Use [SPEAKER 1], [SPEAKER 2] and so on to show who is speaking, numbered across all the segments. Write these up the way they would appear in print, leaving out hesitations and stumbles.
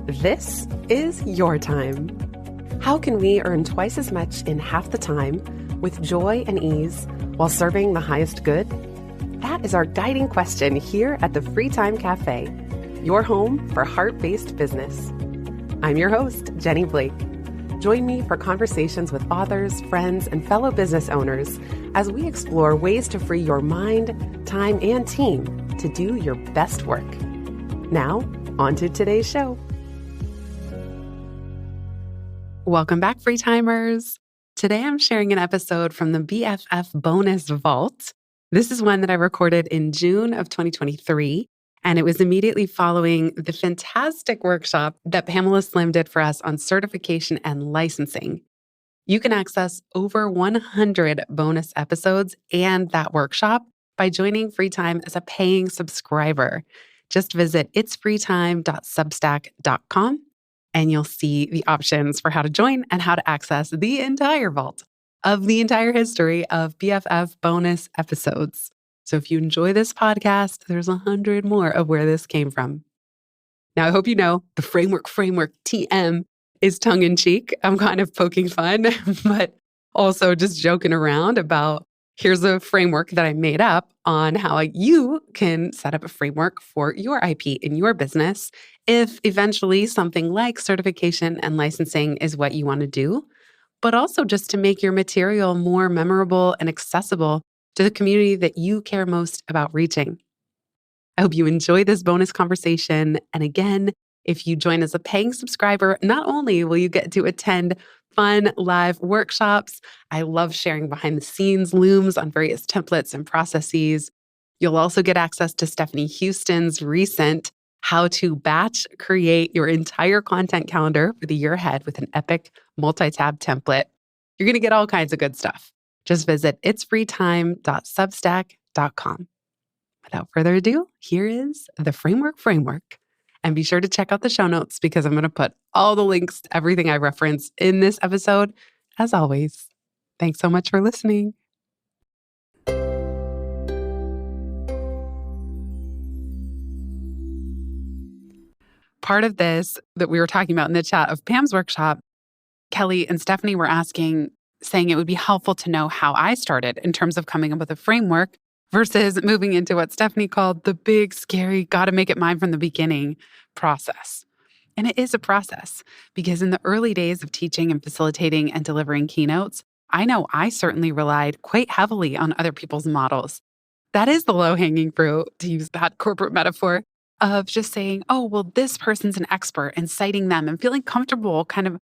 [SPEAKER 1] This is your time. How can we earn twice as much in half the time with joy and ease while serving the highest good? That is our guiding question here at the Free Time Cafe, your home for heart-based business. I'm your host, Jenny Blake. Join me for conversations with authors, friends, and fellow business owners as we explore ways to free your mind, time, and team to do your best work. Now, on to today's show. Welcome back, Free Timers. Today I'm sharing an episode from the BFF Bonus Vault. This is one that I recorded in June of 2023, and it was immediately following the fantastic workshop that Pamela Slim did for us on certification and licensing. You can access over 100 bonus episodes and that workshop by joining Free Time as a paying subscriber. Just visit itsfreetime.substack.com and you'll see the options for how to join and how to access the entire vault of the entire history of BFF bonus episodes. So if you enjoy this podcast, there's 100 more of where this came from. Now, I hope you know the framework TM is tongue-in-cheek. I'm kind of poking fun, but also just joking around about here's a framework that I made up on how you can set up a framework for your IP in your business if eventually something like certification and licensing is what you want to do, but also just to make your material more memorable and accessible to the community that you care most about reaching. I hope you enjoy this bonus conversation. And again, if you join as a paying subscriber, not only will you get to attend fun live workshops, I love sharing behind the scenes looms on various templates and processes. You'll also get access to Stephanie Houston's recent How to Batch Create Your Entire Content Calendar for the year ahead with an epic multi-tab template. You're going to get all kinds of good stuff. Just visit itsfreetime.substack.com. Without further ado, here is the framework. And be sure to check out the show notes because I'm going to put all the links to everything I reference in this episode, as always. Thanks so much for listening. Part of this that we were talking about in the chat of Pam's workshop, Kelly and Stephanie were saying it would be helpful to know how I started in terms of coming up with a framework versus moving into what Stephanie called the big, scary, gotta make it mine from the beginning process. And it is a process because in the early days of teaching and facilitating and delivering keynotes, I know I certainly relied quite heavily on other people's models. That is the low-hanging fruit, to use that corporate metaphor, of just saying, oh, well, this person's an expert, and citing them and feeling comfortable kind of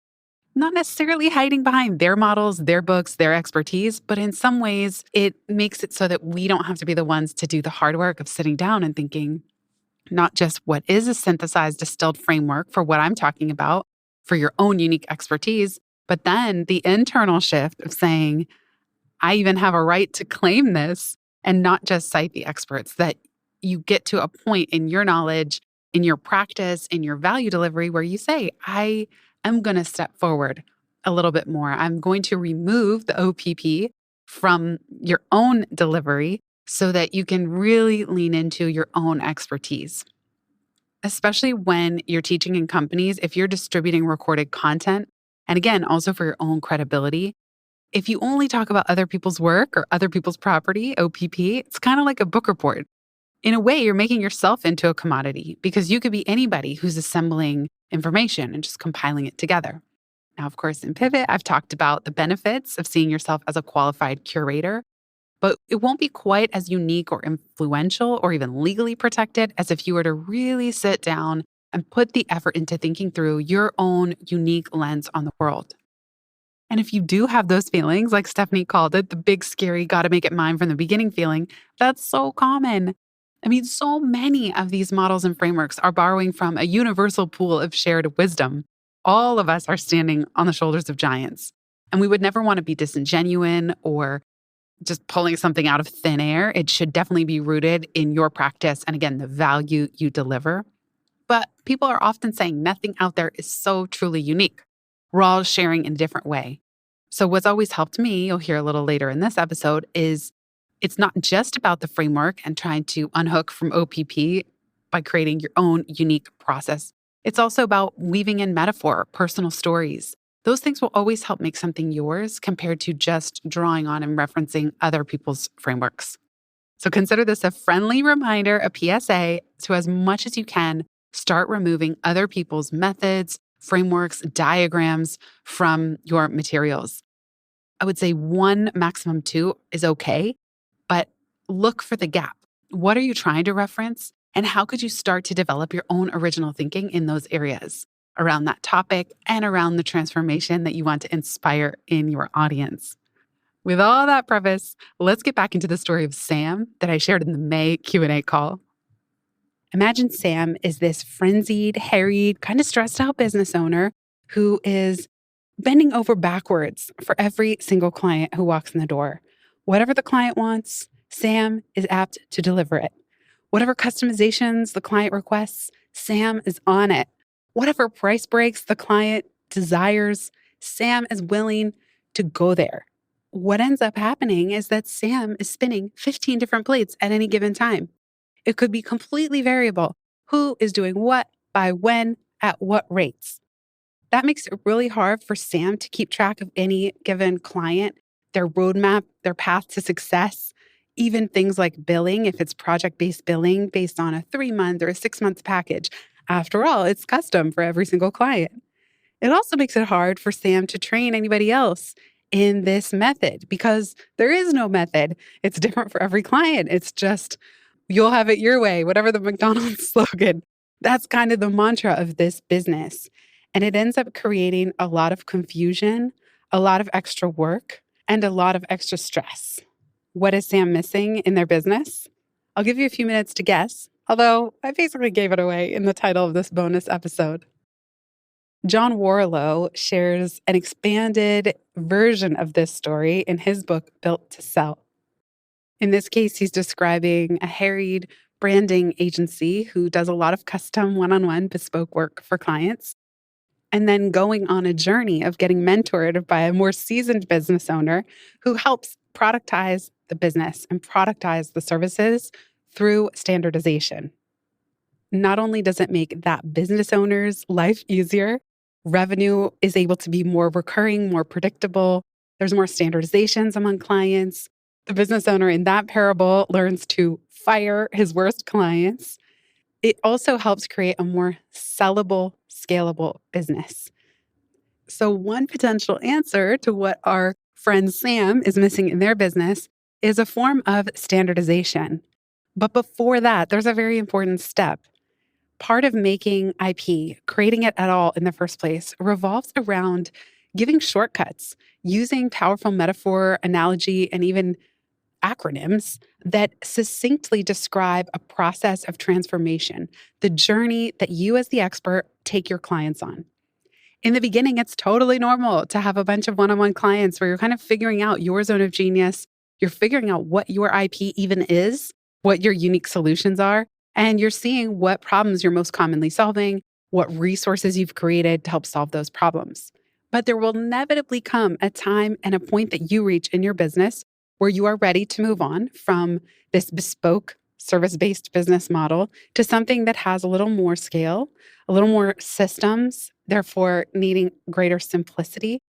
[SPEAKER 1] not necessarily hiding behind their models, their books, their expertise, but in some ways it makes it so that we don't have to be the ones to do the hard work of sitting down and thinking not just what is a synthesized, distilled framework for what I'm talking about for your own unique expertise, but then the internal shift of saying, I even have a right to claim this and not just cite the experts, that you get to a point in your knowledge, in your practice, in your value delivery where you say, I'm going to step forward a little bit more. I'm going to remove the OPP from your own delivery so that you can really lean into your own expertise. Especially when you're teaching in companies, if you're distributing recorded content, and again, also for your own credibility, if you only talk about other people's work or other people's property, OPP, it's kind of like a book report. In a way, you're making yourself into a commodity because you could be anybody who's assembling information and just compiling it together. Now, of course, in Pivot, I've talked about the benefits of seeing yourself as a qualified curator, but it won't be quite as unique or influential or even legally protected as if you were to really sit down and put the effort into thinking through your own unique lens on the world. And if you do have those feelings, like Stephanie called it, the big, scary, gotta make it mine from the beginning feeling, that's so common. I mean, so many of these models and frameworks are borrowing from a universal pool of shared wisdom. All of us are standing on the shoulders of giants, and we would never want to be disingenuous or just pulling something out of thin air. It should definitely be rooted in your practice and, again, the value you deliver. But people are often saying nothing out there is so truly unique. We're all sharing in a different way. So what's always helped me, you'll hear a little later in this episode, is it's not just about the framework and trying to unhook from OPP by creating your own unique process, It's also about weaving in metaphor, personal stories. Those things will always help make something yours compared to just drawing on and referencing other people's frameworks. So consider this a friendly reminder, a PSA, to as much as you can, start removing other people's methods, frameworks, diagrams from your materials. I would say 1, maximum 2 is okay, but look for the gap. What are you trying to reference? And how could you start to develop your own original thinking in those areas around that topic and around the transformation that you want to inspire in your audience? With all that preface, let's get back into the story of Sam that I shared in the May Q&A call. Imagine Sam is this frenzied, harried, kind of stressed out business owner who is bending over backwards for every single client who walks in the door. Whatever the client wants, Sam is apt to deliver it. Whatever customizations the client requests, Sam is on it. Whatever price breaks the client desires, Sam is willing to go there. What ends up happening is that Sam is spinning 15 different plates at any given time. It could be completely variable. Who is doing what, by when, at what rates? That makes it really hard for Sam to keep track of any given client, their roadmap, their path to success, even things like billing, if it's project-based billing based on a 3-month or a 6-month package. After all, it's custom for every single client. It also makes it hard for Sam to train anybody else in this method because there is no method. It's different for every client. It's just, you'll have it your way, whatever the McDonald's slogan. That's kind of the mantra of this business. And it ends up creating a lot of confusion, a lot of extra work, and a lot of extra stress. What is Sam missing in their business? I'll give you a few minutes to guess, although I basically gave it away in the title of this bonus episode. John Warlow shares an expanded version of this story in his book, Built to Sell. In this case, he's describing a harried branding agency who does a lot of custom one-on-one bespoke work for clients, and then going on a journey of getting mentored by a more seasoned business owner who helps productize the business and productize the services through standardization. Not only does it make that business owner's life easier, revenue is able to be more recurring, more predictable. There's more standardizations among clients. The business owner in that parable learns to fire his worst clients. It also helps create a more sellable, scalable business. So one potential answer to what our friend Sam is missing in their business is a form of standardization. But before that, there's a very important step. Part of making IP, creating it at all in the first place, revolves around giving shortcuts, using powerful metaphor, analogy, and even acronyms that succinctly describe a process of transformation, the journey that you as the expert take your clients on. In the beginning, it's totally normal to have a bunch of one-on-one clients where you're kind of figuring out your zone of genius. You're figuring out what your IP even is, what your unique solutions are, and you're seeing what problems you're most commonly solving, what resources you've created to help solve those problems. But there will inevitably come a time and a point that you reach in your business where you are ready to move on from this bespoke service-based business model to something that has a little more scale, a little more systems, therefore needing greater simplicity.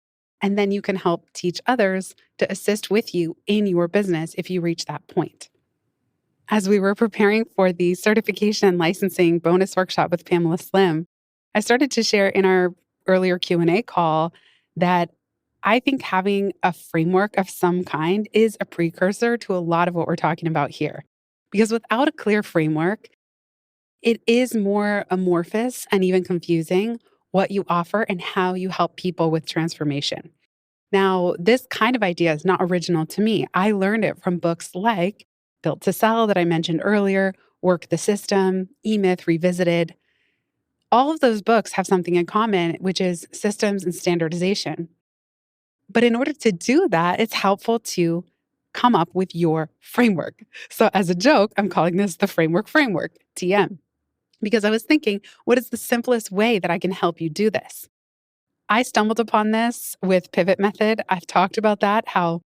[SPEAKER 1] And then you can help teach others to assist with you in your business if you reach that point. As we were preparing for the certification and licensing bonus workshop with Pamela Slim, I started to share in our earlier Q&A call that I think having a framework of some kind is a precursor to a lot of what we're talking about here. Because without a clear framework, it is more amorphous and even confusing what you offer and how you help people with transformation. Now, this kind of idea is not original to me. I learned it from books like Built to Sell that I mentioned earlier, Work the System, E-Myth Revisited. All of those books have something in common, which is systems and standardization. But in order to do that, it's helpful to come up with your framework. So as a joke, I'm calling this the framework, TM, because I was thinking, what is the simplest way that I can help you do this? I stumbled upon this with Pivot Method. I've talked about that, how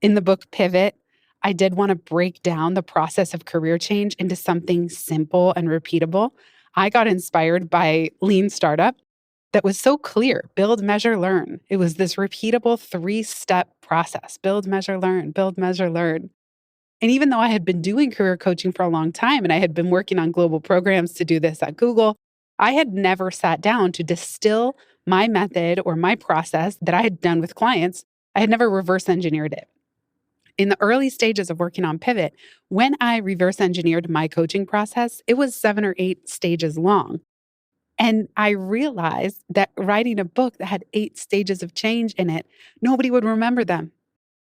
[SPEAKER 1] in the book Pivot, I did want to break down the process of career change into something simple and repeatable. I got inspired by Lean Startup that was so clear: build, measure, learn. It was this repeatable 3-step process: build, measure, learn, build, measure, learn. And even though I had been doing career coaching for a long time and I had been working on global programs to do this at Google, I had never sat down to distill my method or my process that I had done with clients. I had never reverse engineered it. In the early stages of working on Pivot, when I reverse engineered my coaching process, it was 7 or 8 stages long. And I realized that writing a book that had 8 stages of change in it, nobody would remember them.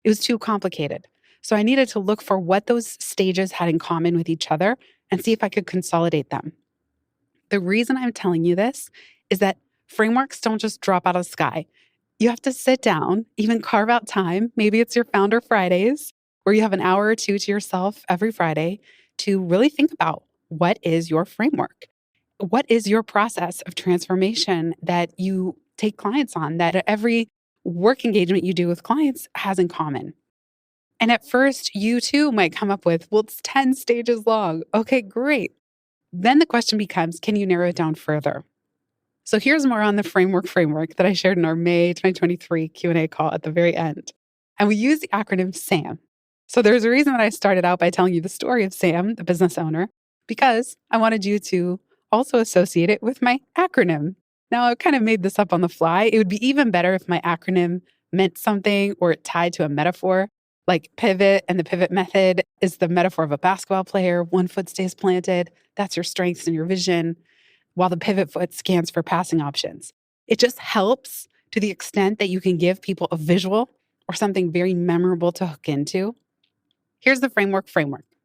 [SPEAKER 1] It was too complicated. So I needed to look for what those stages had in common with each other and see if I could consolidate them. The reason I'm telling you this is that frameworks don't just drop out of the sky. You have to sit down, even carve out time. Maybe it's your Founder Fridays, where you have an hour or two to yourself every Friday to really think about what is your framework? What is your process of transformation that you take clients on, that every work engagement you do with clients has in common? And at first, you too might come up with, well, it's 10 stages long. Okay, great. Then the question becomes, can you narrow it down further? So here's more on the framework that I shared in our May 2023 Q&A call at the very end. And we use the acronym SAM. So there's a reason that I started out by telling you the story of Sam, the business owner, because I wanted you to also associate it with my acronym. Now, I kind of made this up on the fly. It would be even better if my acronym meant something or it tied to a metaphor. Like pivot and the pivot method is the metaphor of a basketball player. One foot stays planted. That's your strengths and your vision, while the pivot foot scans for passing options. It just helps to the extent that you can give people a visual or something very memorable to hook into. Here's the framework,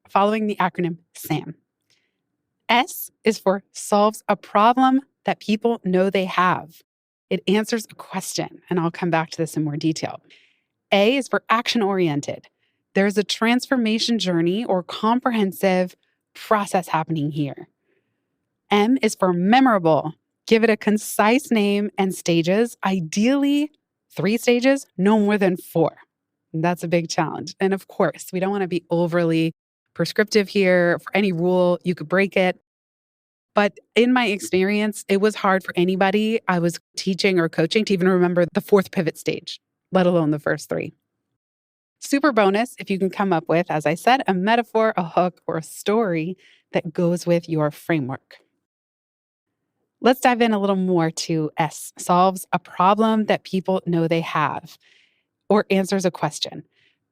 [SPEAKER 1] following the acronym SAM. S is for solves a problem that people know they have. It answers a question, and I'll come back to this in more detail. A is for action-oriented. There's a transformation journey or comprehensive process happening here. M is for memorable. Give it a concise name and stages, ideally 3 stages, no more than 4. That's a big challenge. And of course, we don't want to be overly prescriptive here. For any rule, you could break it. But in my experience, it was hard for anybody I was teaching or coaching to even remember the 4th pivot stage, let alone the first 3. Super bonus if you can come up with, as I said, a metaphor, a hook, or a story that goes with your framework. Let's dive in a little more to S, solves a problem that people know they have, or answers a question.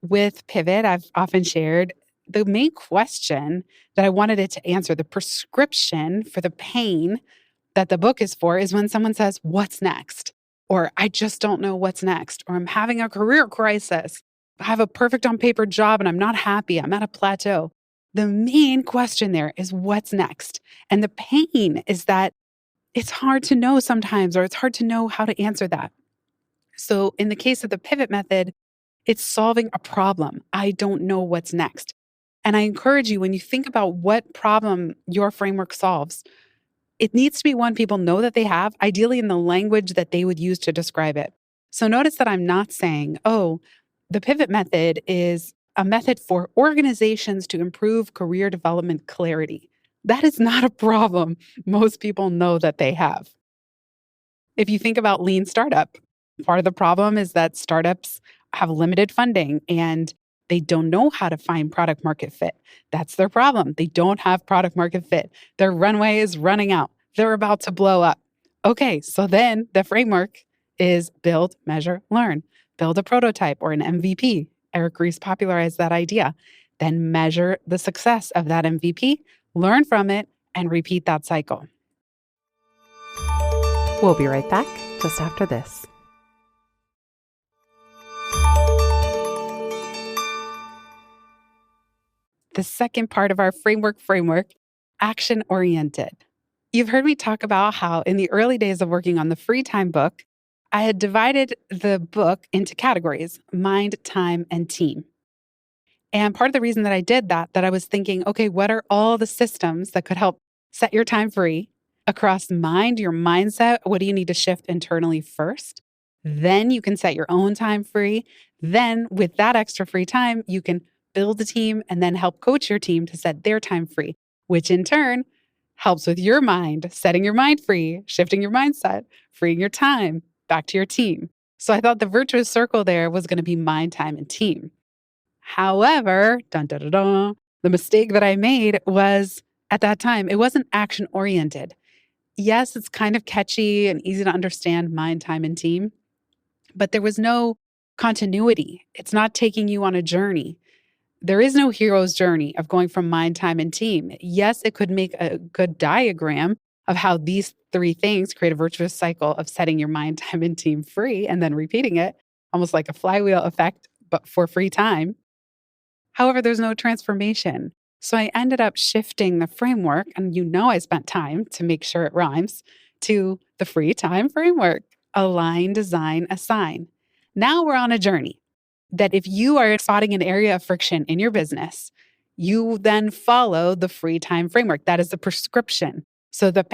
[SPEAKER 1] With Pivot, I've often shared the main question that I wanted it to answer, the prescription for the pain that the book is for, is when someone says, what's next? Or I just don't know what's next. Or I'm having a career crisis. I have a perfect on paper job and I'm not happy. I'm at a plateau. The main question there is what's next? And the pain is that it's hard to know sometimes, or it's hard to know how to answer that. So in the case of the pivot method, it's solving a problem. I don't know what's next. And I encourage you, when you think about what problem your framework solves, it needs to be one people know that they have, ideally in the language that they would use to describe it. So notice that I'm not saying, oh, the pivot method is a method for organizations to improve career development clarity. That is not a problem most people know that they have. If you think about lean startup, part of the problem is that startups have limited funding and they don't know how to find product market fit. That's their problem. They don't have product market fit. Their runway is running out. They're about to blow up. Okay, so then the framework is build, measure, learn. Build a prototype or an MVP. Eric Ries popularized that idea. Then measure the success of that MVP, learn from it, and repeat that cycle. We'll be right back just after this. The second part of our framework, action-oriented. You've heard me talk about how in the early days of working on the free time book, I had divided the book into categories: mind, time, and team. And part of the reason that I did that I was thinking, okay, what are all the systems that could help set your time free across mind, your mindset? What do you need to shift internally first? Then you can set your own time free. Then with that extra free time, you can build a team and then help coach your team to set their time free, which in turn helps with your mind, setting your mind free, shifting your mindset, freeing your time back to your team. So I thought the virtuous circle there was going to be mind, time, and team. However, dun, dun, dun, dun, the mistake that I made was at that time, it wasn't action oriented. Yes, it's kind of catchy and easy to understand mind, time, and team, but there was no continuity. It's not taking you on a journey. There is no hero's journey of going from mind, time, and team. Yes, it could make a good diagram of how these three things create a virtuous cycle of setting your mind, time, and team free and then repeating it, almost like a flywheel effect, but for free time. However, there's no transformation. So I ended up shifting the framework, and I spent time to make sure it rhymes, to the free time framework: align, design, assign. Now we're on a journey that if you are spotting an area of friction in your business, you then follow the free time framework. That is the prescription. So the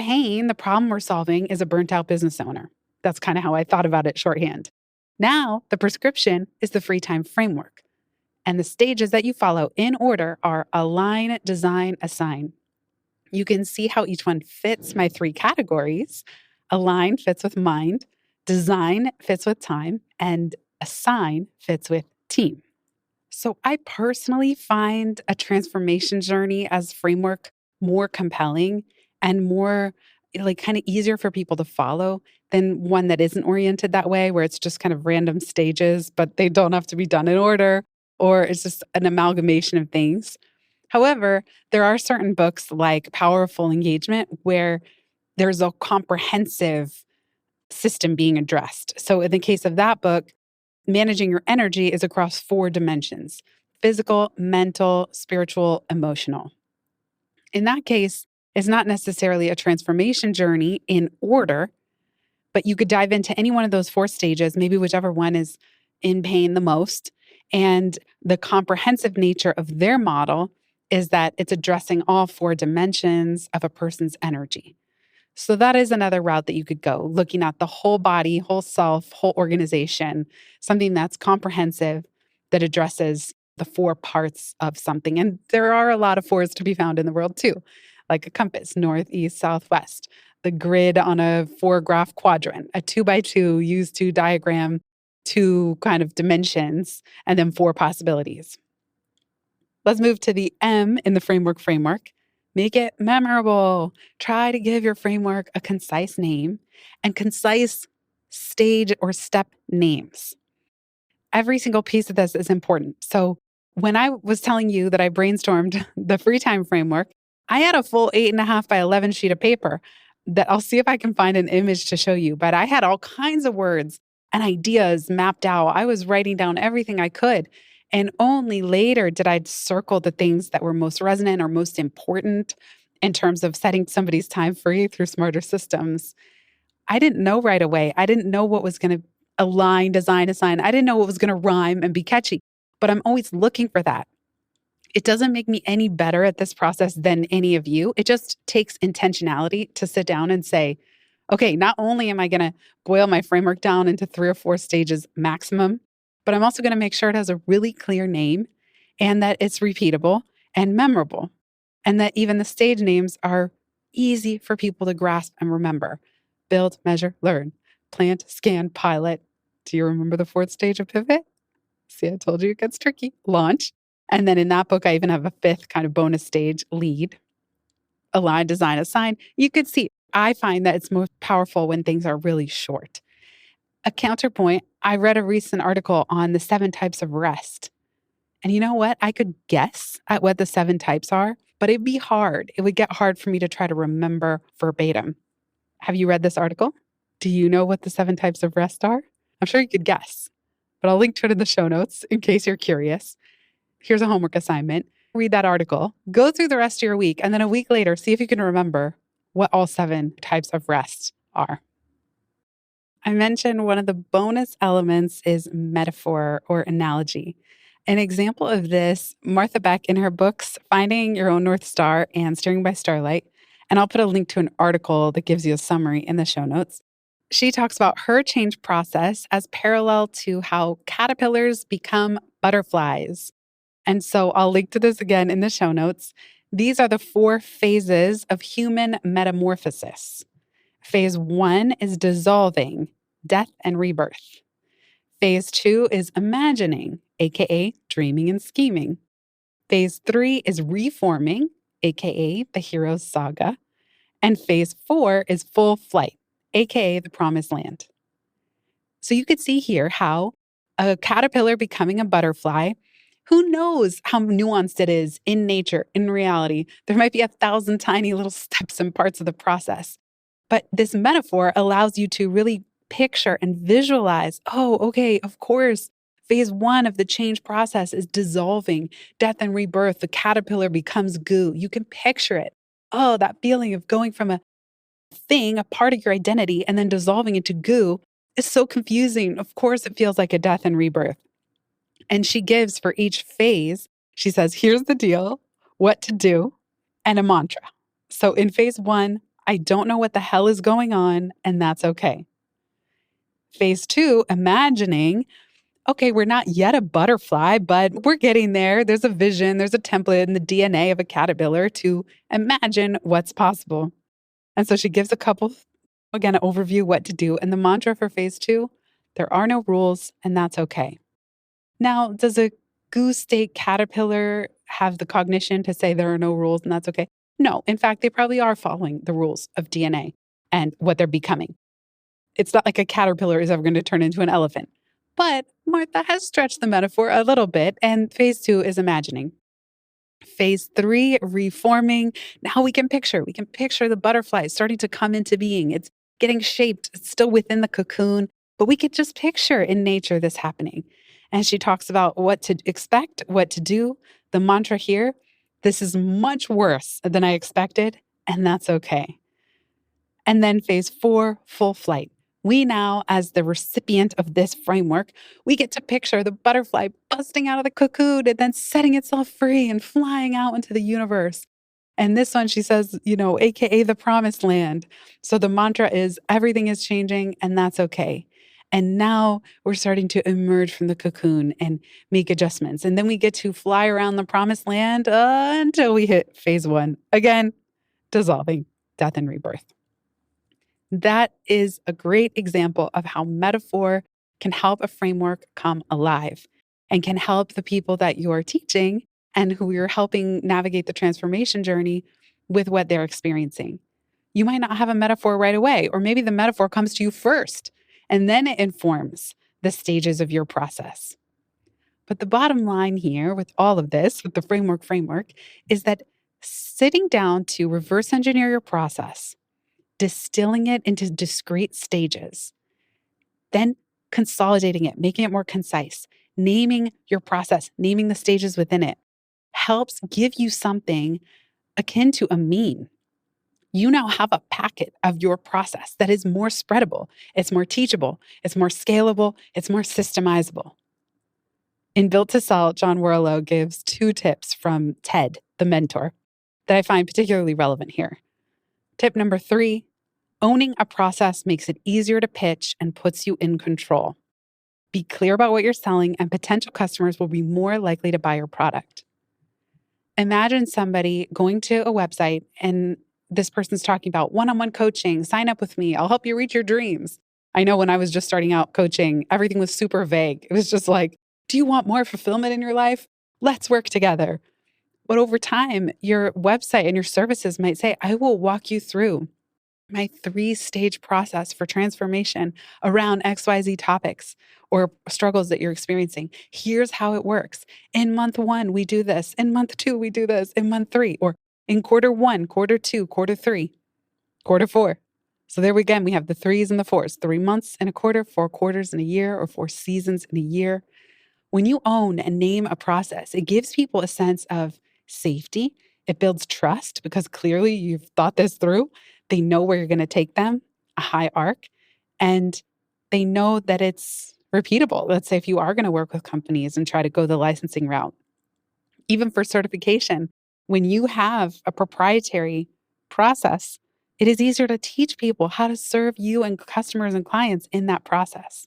[SPEAKER 1] problem we're solving is a burnt out business owner. That's kind of how I thought about it shorthand. Now the prescription is the free time framework. And the stages that you follow in order are align, design, assign. You can see how each one fits my three categories. Align fits with mind, design fits with time, and assign fits with team. So I personally find a transformation journey as framework more compelling and more kind of easier for people to follow than one that isn't oriented that way, where it's just kind of random stages, but they don't have to be done in order, or it's just an amalgamation of things. However, there are certain books like Powerful Engagement where there's a comprehensive system being addressed. So in the case of that book, managing your energy is across 4 dimensions: physical, mental, spiritual, emotional. In that case, it's not necessarily a transformation journey in order, but you could dive into any one of those 4 stages, maybe whichever one is in pain the most. And the comprehensive nature of their model is that it's addressing all 4 dimensions of a person's energy. So that is another route that you could go, looking at the whole body, whole self, whole organization, something that's comprehensive that addresses the 4 parts of something. And there are a lot of 4s to be found in the world too, like a compass: north, east, south, west, the grid on a 4-graph quadrant, a 2x2 used to diagram 2 kind of dimensions, and then 4 possibilities. Let's move to the M in the framework. Make it memorable. Try to give your framework a concise name and concise stage or step names. Every single piece of this is important. So when I was telling you that I brainstormed the free time framework, I had a full 8.5 by 11 sheet of paper that I'll see if I can find an image to show you. But I had all kinds of words and ideas mapped out. I was writing down everything I could. And only later did I circle the things that were most resonant or most important in terms of setting somebody's time free through smarter systems. I didn't know right away. I didn't know what was going to align, design, assign. I didn't know what was going to rhyme and be catchy, but I'm always looking for that. It doesn't make me any better at this process than any of you. It just takes intentionality to sit down and say, okay, not only am I going to boil my framework down into 3 or 4 stages maximum, but I'm also going to make sure it has a really clear name and that it's repeatable and memorable, and that even the stage names are easy for people to grasp and remember. Build, measure, learn, plant, scan, pilot. Do you remember the 4th stage of pivot? See, I told you it gets tricky. Launch. And then in that book, I even have a 5th kind of bonus stage: lead, align, design, assign. You could see, I find that it's most powerful when things are really short. A counterpoint, I read a recent article on the 7 types of rest. And you know what? I could guess at what the 7 types are, but it'd be hard. It would get hard for me to try to remember verbatim. Have you read this article? Do you know what the 7 types of rest are? I'm sure you could guess, but I'll link to it in the show notes in case you're curious. Here's a homework assignment. Read that article, go through the rest of your week, and then a week later, see if you can remember what all 7 types of rest are. I mentioned one of the bonus elements is metaphor or analogy. An example of this, Martha Beck in her books, Finding Your Own North Star and Steering by Starlight, and I'll put a link to an article that gives you a summary in the show notes. She talks about her change process as parallel to how caterpillars become butterflies. And so I'll link to this again in the show notes. These are the 4 phases of human metamorphosis. Phase 1 is dissolving, death and rebirth. Phase 2 is imagining, aka dreaming and scheming. Phase 3 is reforming, aka the hero's saga. And phase 4 is full flight, aka the promised land. So you could see here how a caterpillar becoming a butterfly, who knows how nuanced it is in nature, in reality. There might be 1,000 tiny little steps and parts of the process. But this metaphor allows you to really picture and visualize, oh, okay, of course, phase 1 of the change process is dissolving, death and rebirth. The caterpillar becomes goo. You can picture it. Oh, that feeling of going from a thing, a part of your identity, and then dissolving into goo is so confusing. Of course, it feels like a death and rebirth. And she gives for each phase, she says, here's the deal, what to do, and a mantra. So in phase 1, I don't know what the hell is going on, and that's okay. Phase 2, imagining, okay, we're not yet a butterfly, but we're getting there. There's a vision, there's a template in the DNA of a caterpillar to imagine what's possible. And so she gives a couple, again, an overview what to do. And the mantra for phase 2, there are no rules, and that's okay. Now, does a goose state caterpillar have the cognition to say there are no rules and that's okay? No. In fact, they probably are following the rules of DNA and what they're becoming. It's not like a caterpillar is ever going to turn into an elephant. But Martha has stretched the metaphor a little bit, and phase 2 is imagining. Phase 3, reforming. Now we can picture the butterfly starting to come into being. It's getting shaped. It's still within the cocoon, but we could just picture in nature this happening. And she talks about what to expect, what to do. The mantra here, this is much worse than I expected, and that's okay. And then phase 4, full flight. We now, as the recipient of this framework, we get to picture the butterfly busting out of the cocoon and then setting itself free and flying out into the universe. And this one, she says, AKA the promised land. So the mantra is everything is changing and that's okay. And now we're starting to emerge from the cocoon and make adjustments. And then we get to fly around the promised land until we hit phase 1. Again, dissolving, death and rebirth. That is a great example of how metaphor can help a framework come alive and can help the people that you're teaching and who you're helping navigate the transformation journey with what they're experiencing. You might not have a metaphor right away, or maybe the metaphor comes to you first, and then it informs the stages of your process. But the bottom line here with all of this, with the framework, is that sitting down to reverse engineer your process, distilling it into discrete stages, then consolidating it, making it more concise, naming your process, naming the stages within it, helps give you something akin to a meme. You now have a packet of your process that is more spreadable, it's more teachable, it's more scalable, it's more systemizable. In Built to Sell, John Warlow gives 2 tips from Ted, the mentor, that I find particularly relevant here. Tip number 3, owning a process makes it easier to pitch and puts you in control. Be clear about what you're selling, and potential customers will be more likely to buy your product. Imagine somebody going to a website and this person's talking about one-on-one coaching. Sign up with me. I'll help you reach your dreams. I know when I was just starting out coaching, everything was super vague. It was just like, do you want more fulfillment in your life? Let's work together. But over time, your website and your services might say, I will walk you through my 3-stage process for transformation around XYZ topics or struggles that you're experiencing. Here's how it works. In month 1, we do this. In month 2, we do this. In month 3, or in quarter 1, quarter 2, quarter 3, quarter 4. So there again, we have the 3s and the 4s, 3 months in a quarter, 4 quarters in a year, or 4 seasons in a year. When you own and name a process, it gives people a sense of safety. It builds trust because clearly you've thought this through. They know where you're going to take them, a high arc, and they know that it's repeatable. Let's say if you are going to work with companies and try to go the licensing route, even for certification, when you have a proprietary process, it is easier to teach people how to serve you and customers and clients in that process.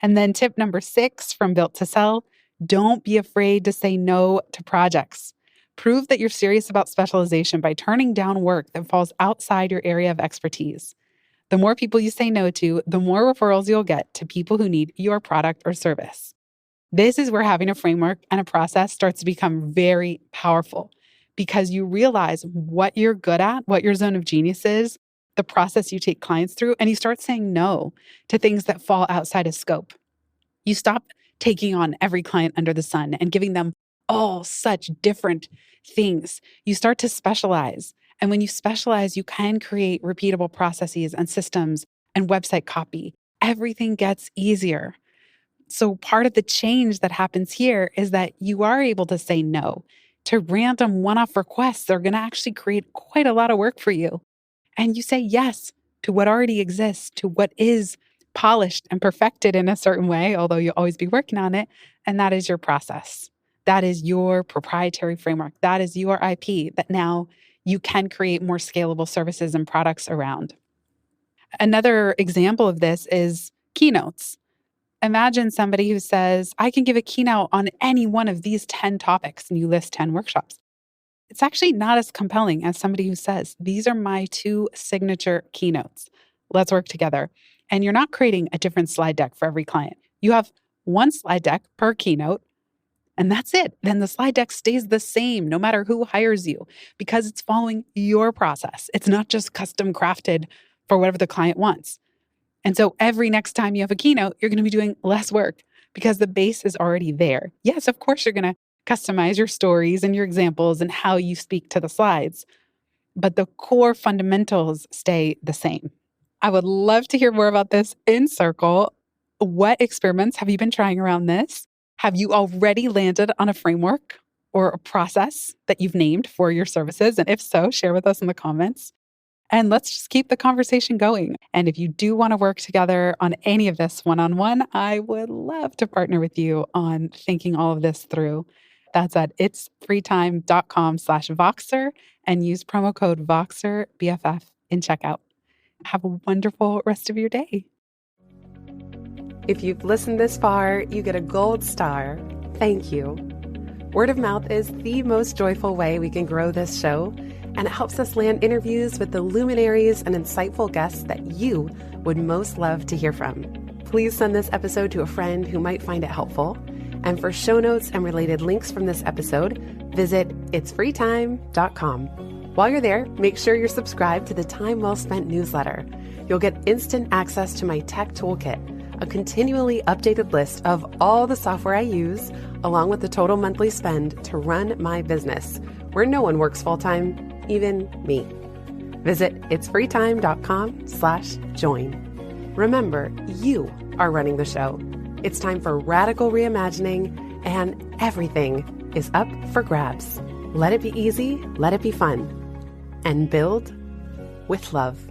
[SPEAKER 1] And then tip number 6 from Built to Sell, don't be afraid to say no to projects. Prove that you're serious about specialization by turning down work that falls outside your area of expertise. The more people you say no to, the more referrals you'll get to people who need your product or service. This is where having a framework and a process starts to become very powerful because you realize what you're good at, what your zone of genius is, the process you take clients through, and you start saying no to things that fall outside of scope. You stop taking on every client under the sun and giving them all such different things. You start to specialize. And when you specialize, you can create repeatable processes and systems and website copy. Everything gets easier. So part of the change that happens here is that you are able to say no to random one-off requests that are going to actually create quite a lot of work for you. And you say yes to what already exists, to what is polished and perfected in a certain way, although you'll always be working on it. And that is your process. That is your proprietary framework. That is your IP that now you can create more scalable services and products around. Another example of this is keynotes. Imagine somebody who says, I can give a keynote on any one of these 10 topics, and you list 10 workshops. It's actually not as compelling as somebody who says, these are my 2 signature keynotes. Let's work together. And you're not creating a different slide deck for every client. You have 1 slide deck per keynote, and that's it. Then the slide deck stays the same no matter who hires you because it's following your process. It's not just custom crafted for whatever the client wants. And so every next time you have a keynote, you're going to be doing less work because the base is already there. Yes, of course, you're going to customize your stories and your examples and how you speak to the slides, but the core fundamentals stay the same. I would love to hear more about this in Circle. What experiments have you been trying around this? Have you already landed on a framework or a process that you've named for your services? And if so, share with us in the comments. And let's just keep the conversation going. And if you do want to work together on any of this one-on-one, I would love to partner with you on thinking all of this through. That's at itsfreetime.com/Voxer and use promo code Voxer BFF in checkout. Have a wonderful rest of your day.
[SPEAKER 2] If you've listened this far, you get a gold star. Thank you. Word of mouth is the most joyful way we can grow this show, and it helps us land interviews with the luminaries and insightful guests that you would most love to hear from. Please send this episode to a friend who might find it helpful. And for show notes and related links from this episode, visit itsfreetime.com. While you're there, make sure you're subscribed to the Time Well Spent newsletter. You'll get instant access to my tech toolkit, a continually updated list of all the software I use, along with the total monthly spend to run my business, where no one works full-time, even me. Visit itsfreetime.com/join. Remember, you are running the show. It's time for radical reimagining, and everything is up for grabs. Let it be easy, let it be fun, and build with love.